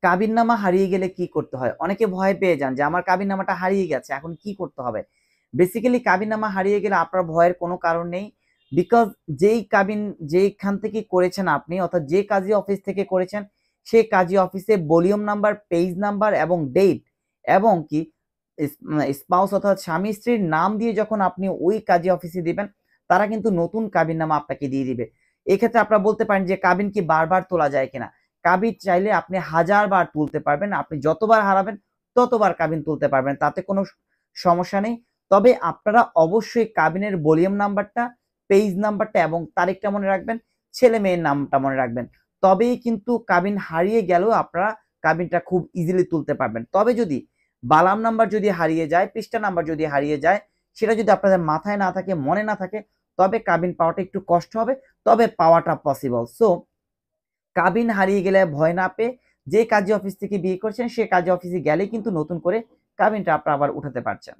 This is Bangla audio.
কাবিননামা হারিয়ে গেলে কি করতে হয়? অনেকে ভয় পেয়ে যান যে আমার কাবিননামাটা হারিয়ে গেছে, এখন কি করতে হবে? বেসিক্যালি কাবিননামা হারিয়ে গেলে আপনার ভয়ের কোনো কারণ নেই। বিকজ যেইখান থেকে করেছেন আপনি, অর্থাৎ যে কাজী অফিস থেকে করেছেন, সেই কাজী অফিসে ভলিউম নাম্বার, পেজ নাম্বার এবং ডেট এবং কি স্পাউস অর্থাৎ স্বামী স্ত্রীর নাম দিয়ে যখন আপনি ওই কাজী অফিসে দিবেন, তারা কিন্তু নতুন কাবিননামা আপনাকে দিয়ে দিবে। এক্ষেত্রে আপনারা বলতে পারেন যে কাবিন কি বারবার তোলা যায় কিনা? কাবিন চাইলে আপনি 1000 বার তুলতে পারবেন। আপনি যতবার হারাবেন ততবার কাবিন তুলতে পারবেন। তাতে কোনো সমস্যা নেই। তবে আপনারা অবশ্যই কাবিনের ভলিউম নাম্বারটা, পেজ নাম্বারটা এবং তারিখটা মনে রাখবেন, ছেলে মেয়ের নামটা মনে রাখবেন। তবেই কিন্তু কাবিন হারিয়ে গেলেও আপনারা কাবিনটা খুব ইজিলি তুলতে পারবেন। তবে যদি বালাম নাম্বার যদি হারিয়ে যায়, পৃষ্ঠা নাম্বার যদি হারিয়ে যায়, সেটা যদি আপনাদের মাথায় না থাকে, মনে না থাকে, তবে কাবিন পাওয়াটা একটু কষ্ট হবে, তবে পাওয়াটা পসিবল। সো কাবিন হারিয়ে গেলে ভয় না পেয়ে যে কাজী অফিস থেকে বিয়ে করছেন সে কাজী অফিসে গেলেই কিন্তু নতুন করে কাবিনটা আপনারা আবার উঠাতে পারছেন।